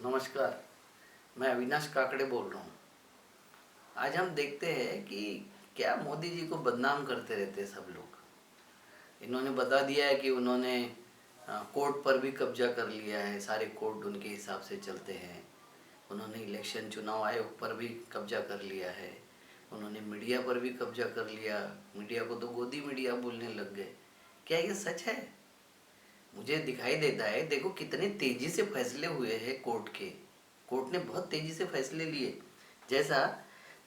नमस्कार। मैं अविनाश काकड़े बोल रहा हूँ। आज हम देखते हैं कि क्या मोदी जी को बदनाम करते रहते हैं सब लोग। इन्होंने बता दिया है कि उन्होंने कोर्ट पर भी कब्जा कर लिया है, सारे कोर्ट उनके हिसाब से चलते हैं। उन्होंने इलेक्शन चुनाव आयोग पर भी कब्जा कर लिया है, उन्होंने मीडिया पर भी कब्जा कर लिया। मीडिया को तो गोदी मीडिया बोलने लग गए। क्या ये सच है? मुझे दिखाई देता है, देखो कितने तेजी से फैसले हुए हैं कोर्ट ने बहुत तेजी से फैसले लिए। जैसा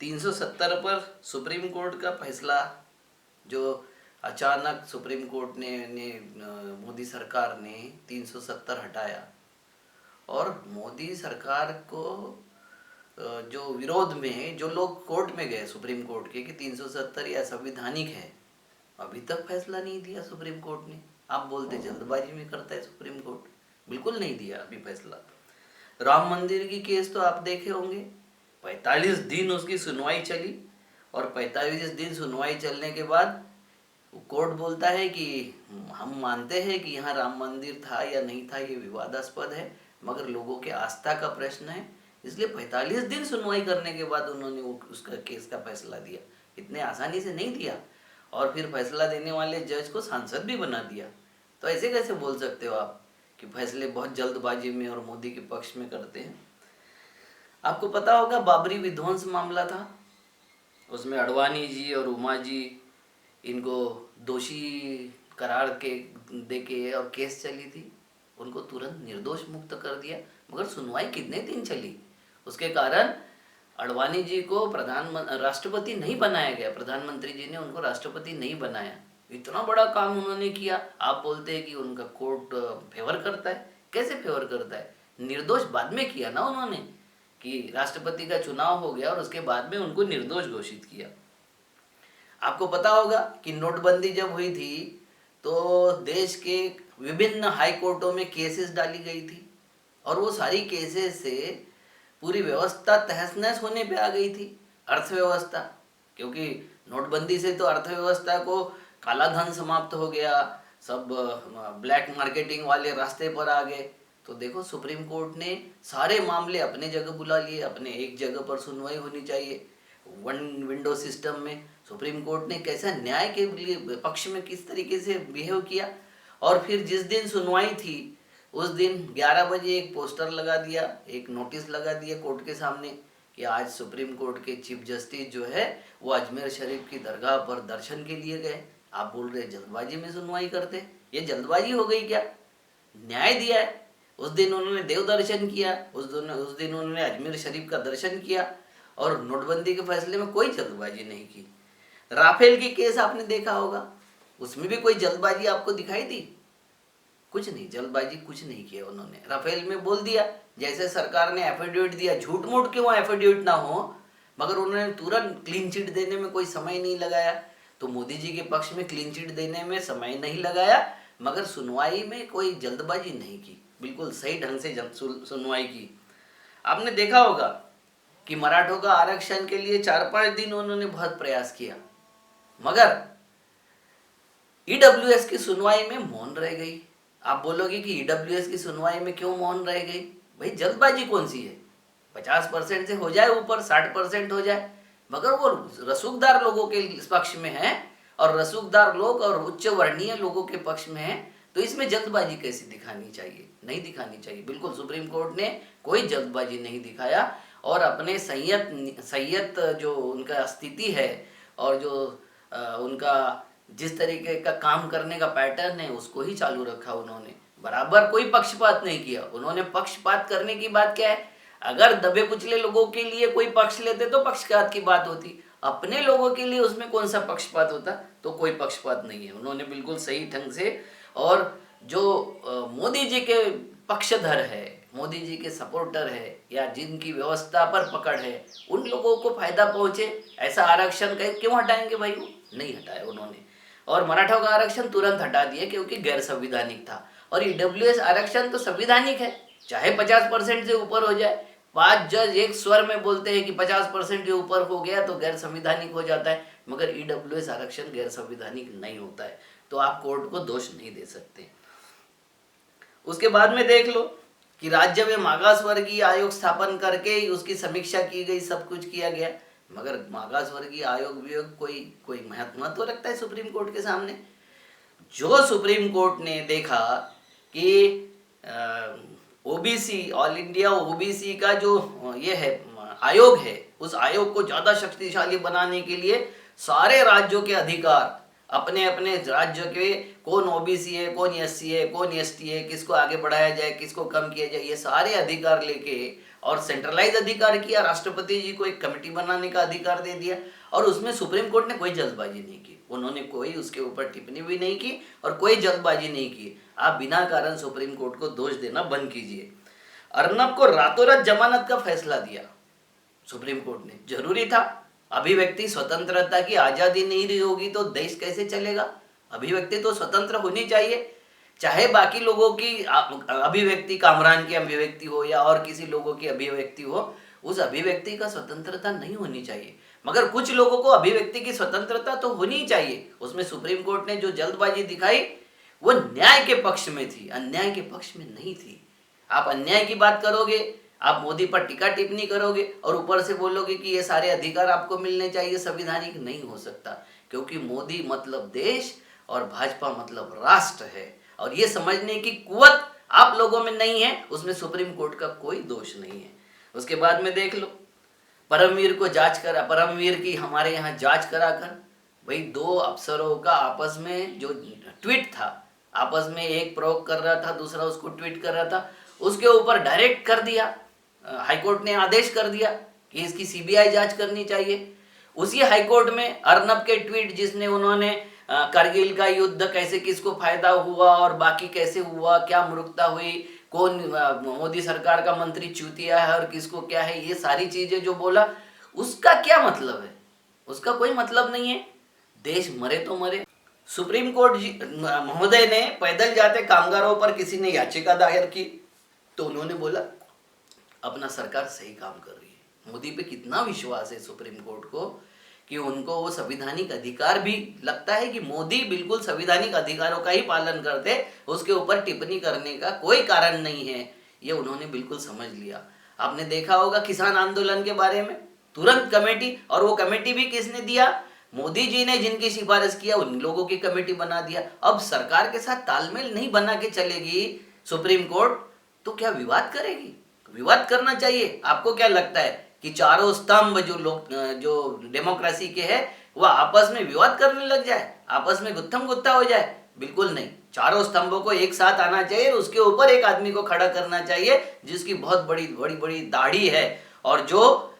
370 पर सुप्रीम कोर्ट का फैसला, जो अचानक सुप्रीम कोर्ट ने मोदी सरकार ने 370 हटाया, और मोदी सरकार को जो विरोध में जो लोग कोर्ट में गए सुप्रीम कोर्ट के कि 370 ये असंवैधानिक है, अभी तक फैसला नहीं दिया सुप्रीम कोर्ट ने। आप बोलते जल्दबाजी में करता है सुप्रीम कोर्ट, बिल्कुल नहीं दिया अभी फैसला। राम मंदिर की केस तो आप देखे होंगे, 45 दिन उसकी सुनवाई चली, और 45 दिन सुनवाई चलने के बाद कोर्ट बोलता है कि हम मानते हैं कि यहाँ राम मंदिर था या नहीं था ये विवादास्पद है, मगर लोगों के आस्था का प्रश्न है, इसलिए 45 दिन सुनवाई करने के बाद उन्होंने उसका केस का फैसला दिया। इतने आसानी से नहीं दिया, और फिर फैसला देने वाले जज को सांसद भी बना दिया। तो ऐसे कैसे बोल सकते हो आप कि फैसले बहुत जल्दबाजी में और मोदी के पक्ष में करते हैं? आपको पता होगा बाबरी विध्वंस मामला था, उसमें अडवाणी जी और उमा जी इनको दोषी करार के देके और केस चली थी, उनको तुरंत निर्दोष मुक्त कर दिया, मगर सुनवाई कितने दिन चली। उसके कारण अडवाणी जी को राष्ट्रपति नहीं बनाया गया, प्रधानमंत्री जी ने उनको राष्ट्रपति नहीं बनाया। इतना बड़ा काम उन्होंने किया, आप बोलते हैं कि उनका कोर्ट फेवर करता है। कैसे फेवर करता है? निर्दोष बाद में किया ना उन्होंने, कि राष्ट्रपति का चुनाव हो गया और उसके बाद में उनको निर्दोष घोषित किया। आपको पता होगा कि नोटबंदी जब हुई थी तो देश के विभिन्न हाई कोर्टों में केसेस डाली गई थी, और वो सारी केसेस से पूरी व्यवस्था तहस नहस होने पे आ गई थी, अर्थव्यवस्था। क्योंकि नोटबंदी से तो अर्थव्यवस्था को काला धन समाप्त हो गया, सब ब्लैक मार्केटिंग वाले रास्ते पर आ गए। तो देखो सुप्रीम कोर्ट ने सारे मामले अपने जगह बुला लिए, अपने एक जगह पर सुनवाई होनी चाहिए, वन विंडो सिस्टम में। सुप्रीम कोर्ट ने कैसा न्याय के लिए पक्ष में किस तरीके से बिहेव किया। और फिर जिस दिन सुनवाई थी उस दिन 11 बजे एक पोस्टर लगा दिया, एक नोटिस लगा दिया कोर्ट के सामने कि आज सुप्रीम कोर्ट के चीफ जस्टिस जो है वो अजमेर शरीफ की दरगाह पर दर्शन के लिए गए। आप बोल रहे जल्दबाजी में सुनवाई करते, ये जल्दबाजी हो गई क्या? न्याय दिया है। उस दिन उन्होंने देव दर्शन किया, उस दिन उन्होंने अजमेर शरीफ का दर्शन किया, और नोटबंदी के फैसले में कोई जल्दबाजी नहीं की। राफेल की केस आपने देखा होगा, उसमें भी कोई जल्दबाजी आपको दिखाई दी? कुछ नहीं, जल्दबाजी कुछ नहीं किया उन्होंने। राफेल में बोल दिया, जैसे सरकार ने एफिडेविट दिया, झूठ मूठ क्यों एफिडेविट ना हो, मगर उन्होंने तुरंत क्लीन चिट देने में कोई समय नहीं लगाया। तो मोदी जी के पक्ष में क्लीन चिट देने में समय नहीं लगाया, मगर सुनवाई में कोई जल्दबाजी नहीं की, बिल्कुल सही ढंग से सुनवाई की। आपने देखा होगा कि मराठों का आरक्षण के लिए 4-5 दिन उन्होंने बहुत प्रयास किया, मगर ईडब्ल्यूएस की सुनवाई में मौन रह गई। आप बोलोगे कि ईडब्ल्यूएस की सुनवाई में क्यों मौन रह गई? भाई जल्दबाजी कौन सी है? 50% से हो जाए ऊपर, 60% हो जाए, मगर वो रसूखदार लोगों के पक्ष में है, और रसूखदार लोग और उच्च वर्णीय लोगों के पक्ष में है, तो इसमें जल्दबाजी कैसी दिखानी चाहिए? नहीं दिखानी चाहिए। बिल्कुल सुप्रीम कोर्ट ने कोई जल्दबाजी नहीं दिखाया, और अपने संयत जो उनका स्थिति है, और जो उनका जिस तरीके का काम करने का पैटर्न है उसको ही चालू रखा उन्होंने। बराबर कोई पक्षपात नहीं किया उन्होंने। पक्षपात करने की बात क्या है? अगर दबे कुचले लोगों के लिए कोई पक्ष लेते तो पक्षपात की बात होती, अपने लोगों के लिए उसमें कौन सा पक्षपात होता? तो कोई पक्षपात नहीं है। उन्होंने बिल्कुल सही ढंग से, और जो मोदी जी के पक्षधर है, मोदी जी के सपोर्टर है, या जिनकी व्यवस्था पर पकड़ है, उन लोगों को फायदा पहुंचे ऐसा आरक्षण क्यों हटाएंगे भाई? वो नहीं हटाया उन्होंने। और मराठा का आरक्षण तुरंत हटा दिए क्योंकि गैर संविधानिक था। और ईडब्ल्यूएस आरक्षण तो संविधानिक है, चाहे 50% से ऊपर हो जाए। 5 जज एक स्वर में बोलते हैं कि 50% के ऊपर हो गया तो गैर संविधानिक हो जाता है, मगर ईडब्ल्यूएस आरक्षण गैर संविधानिक नहीं होता है। तो आप कोर्ट को दोष नहीं दे सकते। उसके बाद में देख लो, कि राज्य में मागास वर्गीय आयोग स्थापन करके उसकी समीक्षा की गई, सब कुछ किया गया, मगर मागास वर्गीय आयोग भी कोई कोई महत्व रखता है सुप्रीम कोर्ट के सामने? जो सुप्रीम कोर्ट ने देखा कि ओबीसी, ऑल इंडिया ओबीसी का जो ये है आयोग है, उस आयोग को ज्यादा शक्तिशाली बनाने के लिए सारे राज्यों के अधिकार, अपने अपने राज्य के कौन ओबीसी है, कौन एससी है, कौन एसटी है, किसको आगे बढ़ाया जाए, किसको कम किया जाए, ये सारे अधिकार लेके और सेंट्रलाइज अधिकार किया। राष्ट्रपति जी को एक कमेटी बनाने का अधिकार दे दिया और उसमें सुप्रीम कोर्ट ने कोई जल्दबाजी नहीं की, उन्होंने कोई उसके ऊपर टिप्पणी भी नहीं की और कोई जल्दबाजी नहीं की। आप बिना कारण सुप्रीम कोर्ट को दोष देना बंद कीजिए। अर्नब को रातों रात जमानत का फैसला दिया सुप्रीम कोर्ट ने, जरूरी था। अभिव्यक्ति स्वतंत्रता की आजादी नहीं रही होगी तो देश कैसे चलेगा? अभिव्यक्ति तो स्वतंत्र होनी चाहिए, चाहे बाकी लोगों की अभिव्यक्ति, कामरान की अभिव्यक्ति हो या और किसी लोगों की अभिव्यक्ति हो, उस अभिव्यक्ति का स्वतंत्रता नहीं होनी चाहिए। मगर कुछ लोगों को अभिव्यक्ति की स्वतंत्रता तो होनी चाहिए। उसमें सुप्रीम कोर्ट ने जो जल्दबाजी दिखाई वो न्याय के पक्ष में थी, अन्याय के पक्ष में नहीं थी। आप अन्याय की बात करोगे, आप मोदी पर टीका टिप्पणी करोगे और ऊपर से बोलोगे कि ये सारे अधिकार आपको मिलने चाहिए, संवैधानिक नहीं हो सकता, क्योंकि मोदी मतलब देश और भाजपा मतलब राष्ट्र है। और ये समझने की कुवत आप लोगों में नहीं है, उसमें सुप्रीम कोर्ट का कोई दोष नहीं है। उसके बाद में देख लो, परमवीर को जांच करा, परमवीर की हमारे यहाँ जांच कराकर, भाई 2 अफसरों का आपस में जो ट्वीट था, आपस में एक प्रयोग कर रहा था, दूसरा उसको ट्वीट कर रहा था, उसके ऊपर डायरेक्ट कर दिया, हाईकोर्ट ने आदेश कर दिया कि इसकी सीबीआई जांच करनी चाहिए। उसी हाईकोर्ट में अर्नब के ट्वीट, जिसने उन्होंने करगिल का युद्ध कैसे किसको फायदा हुआ और बाकी कैसे हुआ, क्या मूर्खता हुई, कौन मोदी सरकार का मंत्री चूतिया है और किसको क्या है, ये सारी चीजें जो बोला, उसका क्या मतलब है? उसका कोई मतलब नहीं है। देश मरे तो मरे। सुप्रीम कोर्ट महोदय ने पैदल जाते कामगारों पर किसी ने याचिका दायर की तो उन्होंने बोला अपना सरकार सही काम कर रही है। मोदी पे कितना विश्वास है सुप्रीम कोर्ट को कि उनको वो संवैधानिक अधिकार भी लगता है कि मोदी बिल्कुल संवैधानिक अधिकारों का ही पालन करते, उसके ऊपर टिप्पणी करने का कोई कारण नहीं है, ये उन्होंने बिल्कुल समझ लिया। आपने देखा होगा किसान आंदोलन के बारे में तुरंत कमेटी, और वो कमेटी भी किसने दिया? मोदी जी ने, जिनकी सिफारिश किया उन लोगों की कमेटी बना दिया। अब सरकार के साथ तालमेल नहीं बना के चलेगी सुप्रीम कोर्ट तो क्या विवाद करेगी? विवाद करना चाहिए। आपको क्या लगता है कि चारों स्तंभ जो डेमोक्रेसी के है वो आपस में विवाद करने लग जाए, आपस में गुत्थम गुत्था हो जाए? बिल्कुल नहीं। चारों स्तंभों को एक साथ आना चाहिए, उसके ऊपर एक आदमी को खड़ा करना चाहिए जिसकी बहुत बड़ी बड़ी बड़ी दाढ़ी है और जो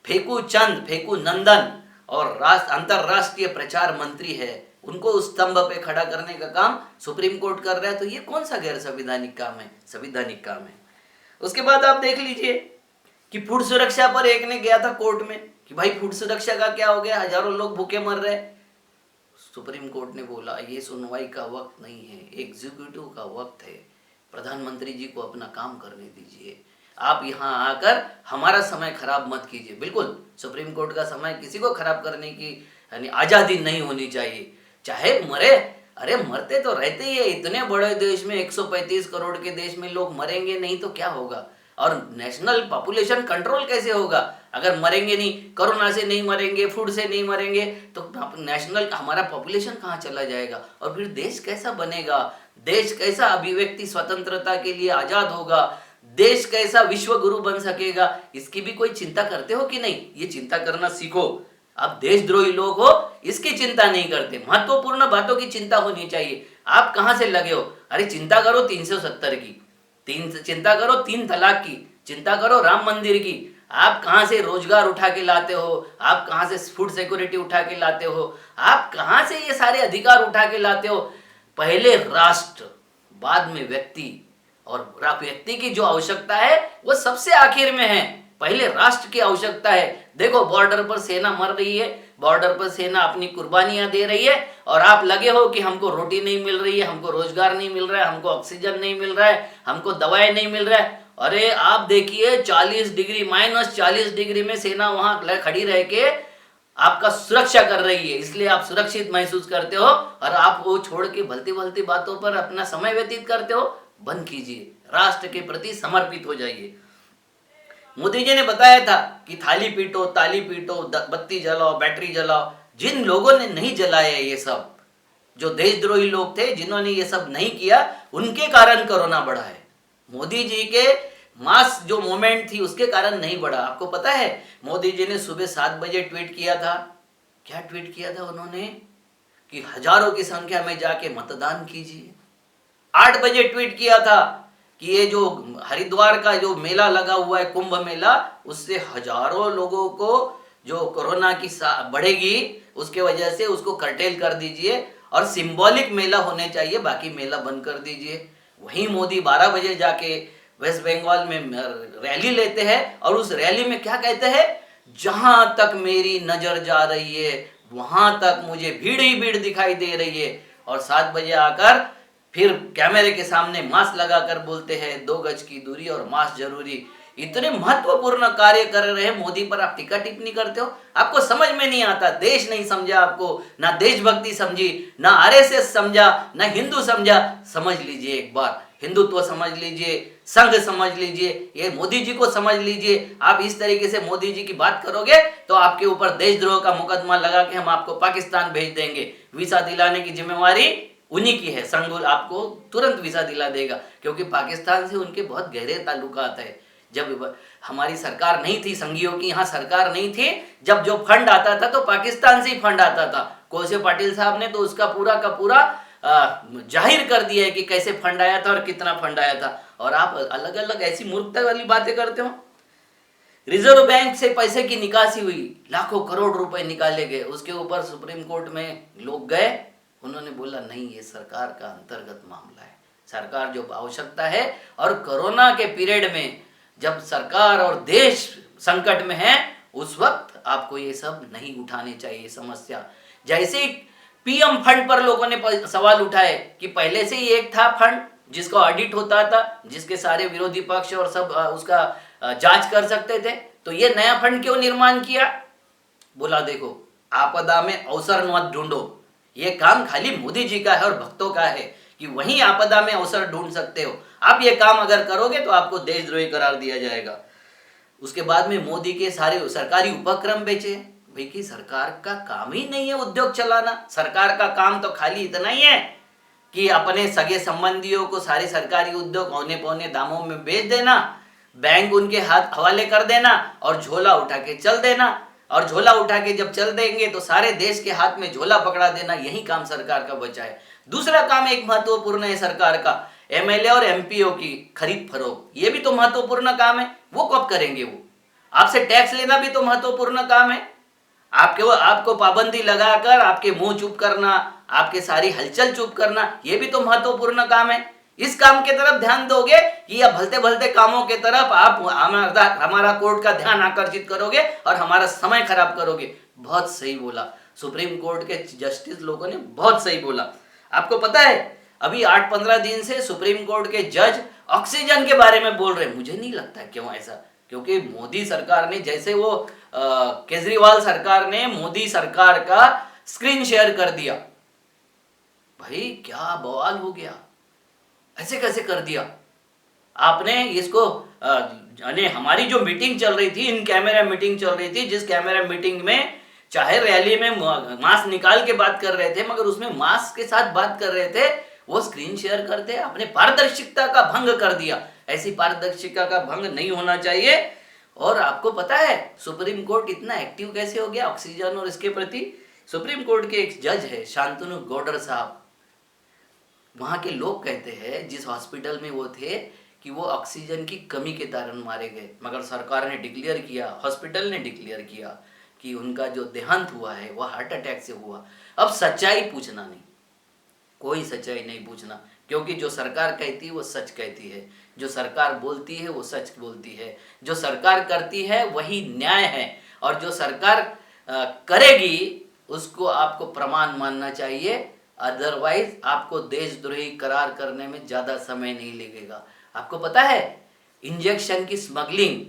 फेकू चंद, फेकू नंदन और अंतरराष्ट्रीय प्रचार मंत्री है, उनको उस स्तंभ पे खड़ा करने का काम सुप्रीम कोर्ट कर रहा है। तो ये कौन सा गैर संवैधानिक काम है? संवैधानिक काम है। उसके बाद आप देख लीजिए कि फूड सुरक्षा पर एक ने गया था कोर्ट में कि भाई फूड सुरक्षा का क्या हो गया, हजारों लोग भूखे मर रहे। सुप्रीम कोर्ट ने बोला ये सुनवाई का वक्त नहीं है, एग्जीक्यूटिव का वक्त है, प्रधानमंत्री जी को अपना काम करने दीजिए, आप यहाँ आकर हमारा समय खराब मत कीजिए। बिल्कुल सुप्रीम कोर्ट का समय किसी को खराब करने की यानी आजादी नहीं होनी चाहिए, चाहे मरे। अरे मरते तो रहते ही है, इतने बड़े देश में 135 करोड़ के देश में लोग मरेंगे नहीं तो क्या होगा? और नेशनल पॉपुलेशन कंट्रोल कैसे होगा? अगर मरेंगे नहीं, कोरोना से नहीं मरेंगे, फूड से नहीं मरेंगे तो नेशनल हमारा पॉपुलेशन कहाँ चला जाएगा? और फिर देश कैसा बनेगा? देश कैसा अभिव्यक्ति स्वतंत्रता के लिए आजाद होगा? देश कैसा विश्व गुरु बन सकेगा? इसकी भी कोई चिंता करते हो कि नहीं? ये चिंता करना सीखो। आप देशद्रोही लोग हो, इसकी चिंता नहीं करते। महत्वपूर्ण बातों की चिंता होनी चाहिए। आप कहां से लगे हो? अरे चिंता करो 370 की, चिंता करो 3 तलाक की, चिंता करो राम मंदिर की। आप कहां से रोजगार उठा के लाते हो? आप कहां से फूड सिक्योरिटी उठा के लाते हो? आप कहां से ये सारे अधिकार उठा के लाते हो? पहले राष्ट्र, बाद में व्यक्ति, और व्यक्ति की जो आवश्यकता है वो सबसे आखिर में है। पहले राष्ट्र की आवश्यकता है। देखो बॉर्डर पर सेना मर रही है, बॉर्डर पर सेना अपनी कुर्बानियां दे रही है और आप लगे हो कि हमको रोटी नहीं मिल रही है, हमको रोजगार नहीं मिल रहा है, हमको ऑक्सीजन नहीं मिल रहा है, हमको दवाएं नहीं मिल रहा है। अरे आप देखिए 40 डिग्री, -40 डिग्री में सेना वहां खड़ी रह के आपका सुरक्षा कर रही है, इसलिए आप सुरक्षित महसूस करते हो और आप वो छोड़ के भलती भलती बातों पर अपना समय व्यतीत करते हो। बंद कीजिए। राष्ट्र के प्रति समर्पित हो जाइए। मोदी जी ने बताया था कि थाली पीटो, ताली पीटो, बत्ती जलाओ, बैटरी जलाओ। जिन लोगों ने नहीं जलाया ये सब, जो देशद्रोही लोग थे, जिन्होंने ये सब नहीं किया, उनके कारण कोरोना बढ़ा है। मोदी जी के मास जो मूवमेंट थी उसके कारण नहीं बढ़ा। आपको पता है मोदी जी ने सुबह 7 बजे ट्वीट किया था। क्या ट्वीट किया था उन्होंने? कि हजारों की संख्या में जाके मतदान कीजिए। 8 बजे ट्वीट किया था कि ये जो हरिद्वार का जो मेला लगा हुआ है, कुंभ मेला, उससे हजारों लोगों को जो कोरोना की बढ़ेगी, उसके वजह से उसको कर्टेल कर दीजिए और सिंबॉलिक मेला होने चाहिए, बाकी मेला बंद कर दीजिए। वहीं मोदी 12 बजे जाके वेस्ट बंगाल में रैली लेते हैं और उस रैली में क्या कहते हैं? जहां तक मेरी नजर जा रही है वहां तक मुझे भीड़ ही भीड़ दिखाई दे रही है। और 7 बजे आकर फिर कैमरे के सामने मास्क लगाकर बोलते हैं 2 गज की दूरी और मास्क जरूरी। इतने महत्वपूर्ण कार्य कर रहे हैं मोदी पर आप टीका टिप्पणी करते हो। आपको समझ में नहीं आता, देश नहीं समझा आपको, ना देशभक्ति समझी, ना आरएसएस समझा, ना हिंदू समझा। समझ लीजिए एक बार, हिंदुत्व समझ लीजिए, संघ समझ लीजिए, ये मोदी जी को समझ लीजिए। आप इस तरीके से मोदी जी की बात करोगे तो आपके ऊपर देशद्रोह का मुकदमा लगा के हम आपको पाकिस्तान भेज देंगे। वीसा दिलाने की जिम्मेवारी उन्हीं की है। संघ आपको तुरंत वीसा दिला देगा, क्योंकि पाकिस्तान से उनके बहुत गहरे ताल्लुकात है। जब हमारी सरकार नहीं थी, संघियों की यहाँ सरकार नहीं थी, जब जो फंड आता था तो पाकिस्तान से ही फंड आता था। कोलसे पाटिल साहब ने तो उसका पूरा का पूरा जाहिर कर दिया है कि कैसे फंड आया था और कितना फंड आया था। और आप अलग अलग ऐसी मूर्खता वाली बातें करते हो। रिजर्व बैंक से पैसे की निकासी हुई, लाखों करोड़ रुपए निकाले गए, उसके ऊपर सुप्रीम कोर्ट में लोग गए, उन्होंने बोला नहीं, ये सरकार का अंतर्गत मामला है, सरकार जो आवश्यकता है। और कोरोना के पीरियड में जब सरकार और देश संकट में है, उस वक्त आपको ये सब नहीं उठाने चाहिए समस्या। जैसे पीएम फंड पर लोगों ने सवाल उठाए कि पहले से ही एक था फंड जिसका ऑडिट होता था, जिसके सारे विरोधी पक्ष और सब उसका जांच कर सकते थे, तो ये नया फंड क्यों निर्माण किया? बोला देखो, आपदा में अवसर मत ढूंढो, ये काम खाली मोदी जी का है और भक्तों का है कि वहीं आपदा में अवसर ढूंढ सकते हो। आप ये काम अगर करोगे तो आपको देशद्रोही करार दिया जाएगा। उसके बाद में मोदी के सारे सरकारी उपक्रम बेचे। भाई की सरकार का काम ही नहीं है उद्योग चलाना। सरकार का काम तो खाली इतना ही है कि अपने सगे संबंधियों को सारे सरकारी उद्योग औने पौने दामों में बेच देना, बैंक उनके हाथ हवाले कर देना और झोला उठा के चल देना। और झोला उठा के जब चल देंगे तो सारे देश के हाथ में झोला पकड़ा देना, यही काम सरकार का बचा है। दूसरा काम एक महत्वपूर्ण है सरकार का, एमएलए और एमपीओ की खरीद फरोख्त, ये भी तो महत्वपूर्ण काम है। वो कब करेंगे? वो आपसे टैक्स लेना भी तो महत्वपूर्ण काम है। आपको पाबंदी लगाकर आपके मुंह चुप करना, आपके सारी हलचल चुप करना, ये भी तो महत्वपूर्ण काम है। इस काम के तरफ ध्यान दोगे कि या भलते भलते कामों के तरफ आप हमारा कोर्ट का ध्यान आकर्षित करोगे और हमारा समय खराब करोगे? बहुत सही बोला, सुप्रीम कोर्ट के जस्टिस लोगों ने बहुत सही बोला। आपको पता है अभी 8-15 दिन से सुप्रीम कोर्ट के जज ऑक्सीजन के बारे में बोल रहे हैं। मुझे नहीं लगता क्यों ऐसा, क्योंकि मोदी सरकार ने, जैसे वो केजरीवाल सरकार ने मोदी सरकार का स्क्रीन शेयर कर दिया। भाई क्या बवाल हो गया, ऐसे कैसे कर दिया आपने इसको? हमारी जो मीटिंग चल रही थी, इन कैमरा मीटिंग चल रही थी, जिस कैमरा मीटिंग में चाहे रैली में मास्क निकाल के बात कर रहे थे, मगर उसमें मास्क के साथ बात कर रहे थे, वो स्क्रीन शेयर करते, अपने पारदर्शिता का भंग कर दिया। ऐसी पारदर्शिता का भंग नहीं होना चाहिए। और आपको पता है सुप्रीम कोर्ट इतना एक्टिव कैसे हो गया ऑक्सीजन और इसके प्रति? सुप्रीम कोर्ट के एक जज है शांतनु गौडर साहब, वहां के लोग कहते हैं जिस हॉस्पिटल में वो थे कि वो ऑक्सीजन की कमी के कारण मारे गए, मगर सरकार ने डिक्लेयर किया, हॉस्पिटल ने डिक्लेयर किया कि उनका जो देहांत हुआ है वो हार्ट अटैक से हुआ। अब सच्चाई पूछना नहीं, कोई सच्चाई नहीं पूछना, क्योंकि जो सरकार कहती है वो सच कहती है, जो सरकार बोलती है वो सच बोलती है, जो सरकार करती है वही न्याय है, और जो सरकार करेगी उसको आपको प्रमाण मानना चाहिए। अदरवाइज आपको देशद्रोही करार करने में ज़्यादा समय नहीं लगेगा। आपको पता है इंजेक्शन की स्मगलिंग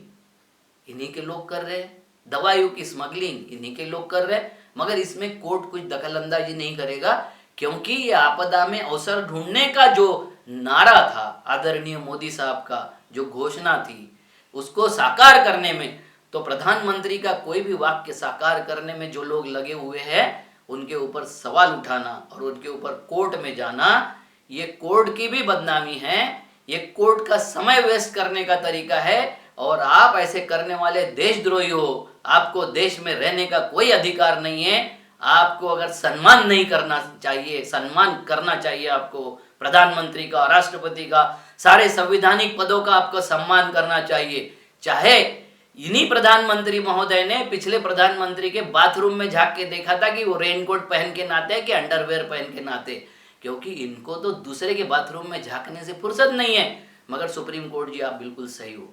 इन्हीं के लोग कर रहे हैं, दवाइयों की स्मगलिंग इन्हीं के लोग कर रहे हैं, मगर इसमें कोर्ट कुछ दखल अंदाजी नहीं करेगा, क्योंकि ये आपदा में अवसर ढूंढने का जो नारा था आदरणीय मोदी साहब का, जो घोषणा थी, उसको साकार करने में, तो प्रधानमंत्री का कोई भी वाक्य साकार करने में जो लोग लगे हुए हैं, उनके ऊपर सवाल उठाना और उनके ऊपर कोर्ट में जाना, ये कोर्ट की भी बदनामी है, ये कोर्ट का समय वेस्ट करने का तरीका है। और आप ऐसे करने वाले देशद्रोही हो, आपको देश में रहने का कोई अधिकार नहीं है। आपको अगर सम्मान नहीं करना चाहिए, सम्मान करना चाहिए आपको प्रधानमंत्री का, राष्ट्रपति का, सारे संवैधानिक पदों का आपको सम्मान करना चाहिए। चाहे इन्हीं प्रधानमंत्री महोदय ने पिछले प्रधानमंत्री के बाथरूम में झांक के देखा था कि वो रेनकोट पहन के नहाते हैं कि अंडरवेयर पहन के नहाते, क्योंकि इनको तो दूसरे के बाथरूम में झांकने से फुर्सत नहीं है। मगर सुप्रीम कोर्ट जी, आप बिल्कुल सही हो,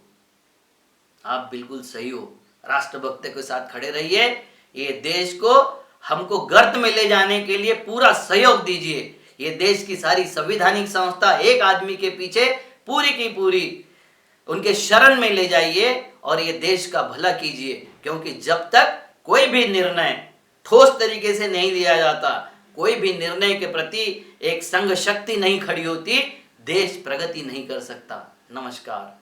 आप बिल्कुल सही हो। राष्ट्रभक्त के साथ खड़े रहिए, ये देश को, हमको गर्त में ले जाने के लिए पूरा सहयोग दीजिए। ये देश की सारी संवैधानिक संस्था एक आदमी के पीछे पूरी की पूरी उनके शरण में ले जाइए और ये देश का भला कीजिए, क्योंकि जब तक कोई भी निर्णय ठोस तरीके से नहीं लिया जाता, कोई भी निर्णय के प्रति एक संघ शक्ति नहीं खड़ी होती, देश प्रगति नहीं कर सकता। नमस्कार।